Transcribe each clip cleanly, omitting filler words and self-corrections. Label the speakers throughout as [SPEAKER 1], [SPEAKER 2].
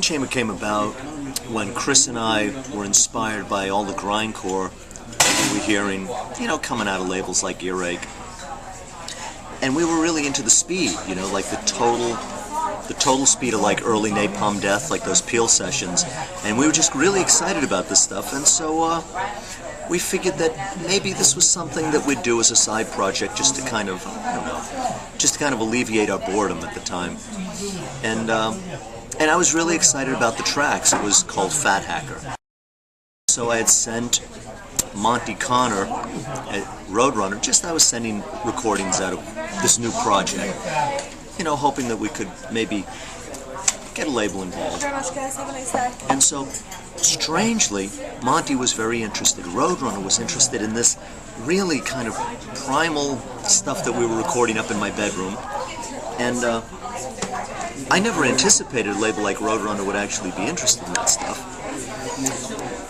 [SPEAKER 1] Chamber came about when Chris and I were inspired by all the grindcore that we were hearing, coming out of labels like Earache. And we were really into the speed, like the total speed of like early Napalm Death, like those Peel sessions. And we were just really excited about this stuff, and so we figured that maybe this was something that we'd do as a side project just to kind of, just to kind of alleviate our boredom at the time. And I was really excited about the tracks. It was called Fat Hacker. So I had sent Monty Connor at Roadrunner, I was sending recordings out of this new project, hoping that we could maybe get a label involved. And so, strangely, Monty was very interested. Roadrunner was interested in this really kind of primal stuff that we were recording up in my bedroom. And I never anticipated a label like Roadrunner would actually be interested in that stuff.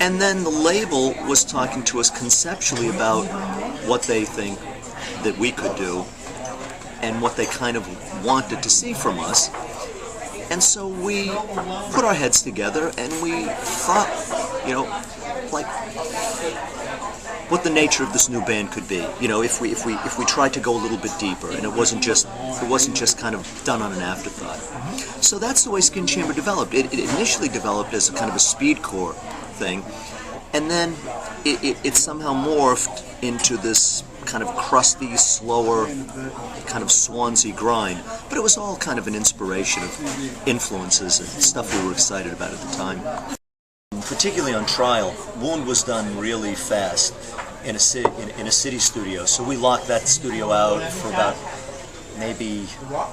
[SPEAKER 1] And then the label was talking to us conceptually about what they think that we could do and what they kind of wanted to see from us. And so we put our heads together and we thought, like what the nature of this new band could be. If we tried to go a little bit deeper, and it wasn't just kind of done on an afterthought. So that's the way Skin Chamber developed. It initially developed as a kind of a speedcore thing, and then it somehow morphed into this kind of crusty, slower, kind of Swansea grind. But it was all kind of an inspiration of influences and stuff we were excited about at the time. Particularly on Trial, Wound was done really fast in a city studio, so we locked that studio out for about maybe,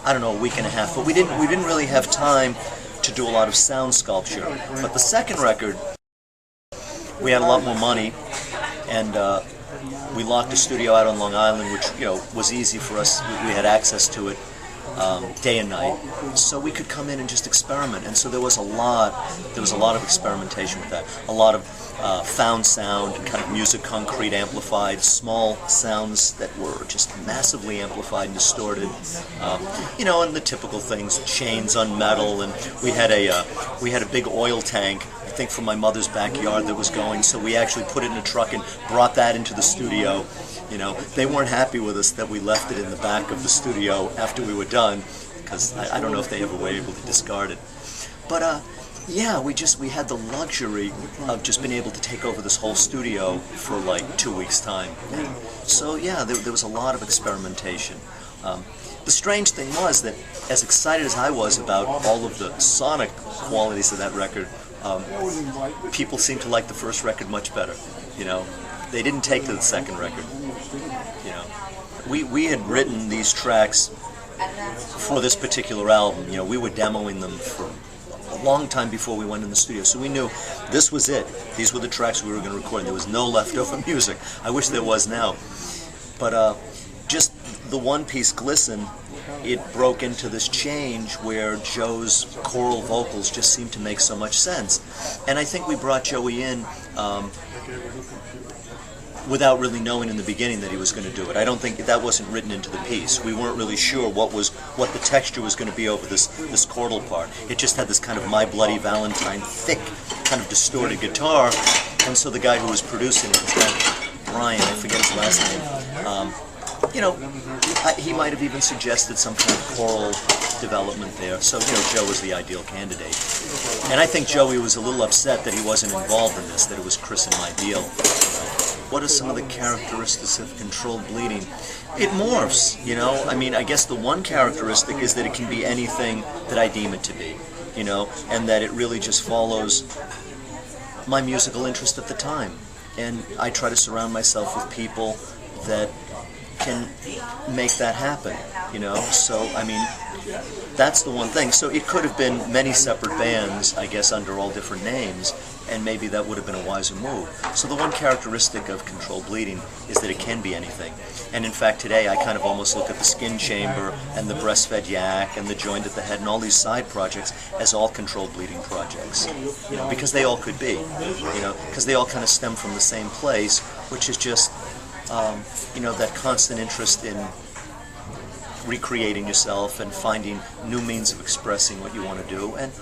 [SPEAKER 1] a week and a half. But we didn't really have time to do a lot of sound sculpture. But the second record, we had a lot more money, and we locked a studio out on Long Island, which was easy for us. We had access to it day and night, so we could come in and just experiment. And so there was a lot of experimentation with that. A lot of found sound and kind of music concrete amplified, small sounds that were just massively amplified and distorted. And the typical things, chains on metal, and we had a big oil tank, I think from my mother's backyard, that was going, so we actually put it in a truck and brought that into the studio. They weren't happy with us that we left it in the back of the studio after we were done, because I don't know if they ever were able to discard it. But yeah, we had the luxury of just being able to take over this whole studio for like 2 weeks' time. So yeah, there was a lot of experimentation. The strange thing was that, as excited as I was about all of the sonic qualities of that record, people seemed to like the first record much better. They didn't take to the second record. We had written these tracks for this particular album. We were demoing them for a long time before we went in the studio, so we knew this was it. These were the tracks we were going to record. There was no leftover music. I wish there was now. But just the one piece, Glisten, it broke into this change where Joe's choral vocals just seemed to make so much sense. And I think we brought Joey in without really knowing in the beginning that he was going to do it. I don't think that wasn't written into the piece. We weren't really sure what the texture was going to be over this chordal part. It just had this kind of My Bloody Valentine, thick, kind of distorted guitar. And so the guy who was producing it, this guy, Brian, I forget his last name, he might have even suggested some kind of choral development there. So, Joe was the ideal candidate. And I think Joey was a little upset that he wasn't involved in this, that it was Chris and my deal. What are some of the characteristics of controlled bleeding? It morphs, I guess the one characteristic is that it can be anything that I deem it to be, and that it really just follows my musical interest at the time. And I try to surround myself with people that can make that happen, so that's the one thing. So it could have been many separate bands, I guess, under all different names, and maybe that would have been a wiser move. So the one characteristic of Controlled Bleeding is that it can be anything. And in fact, today I kind of almost look at the Skin Chamber and the Breastfed Yak and the Joined at the Head and all these side projects as all Controlled Bleeding projects, because they all could be, because they all kind of stem from the same place, which is just that constant interest in recreating yourself and finding new means of expressing what you want to do, and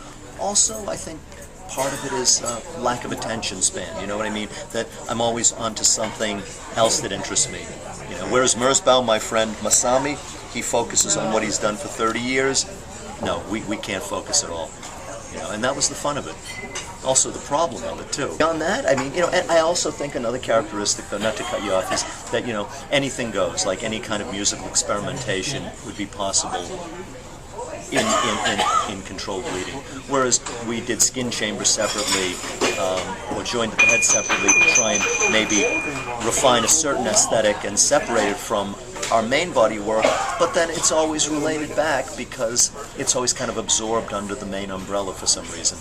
[SPEAKER 1] also, I think part of it is lack of attention span. You know what I mean? That I'm always onto something else that interests me. You know, whereas Merzbow, my friend Masami, he focuses on what he's done for 30 years. No, we can't focus at all. You know, and that was the fun of it. Also the problem of it too. Beyond that, I mean, you know, and I also think another characteristic, though, not to cut you off, is that, you know, anything goes. Like any kind of musical experimentation would be possible in controlled bleeding. Whereas we did Skin Chamber separately, or joined the head separately to try and maybe refine a certain aesthetic and separate it from our main body work, but then it's always related back because it's always kind of absorbed under the main umbrella for some reason.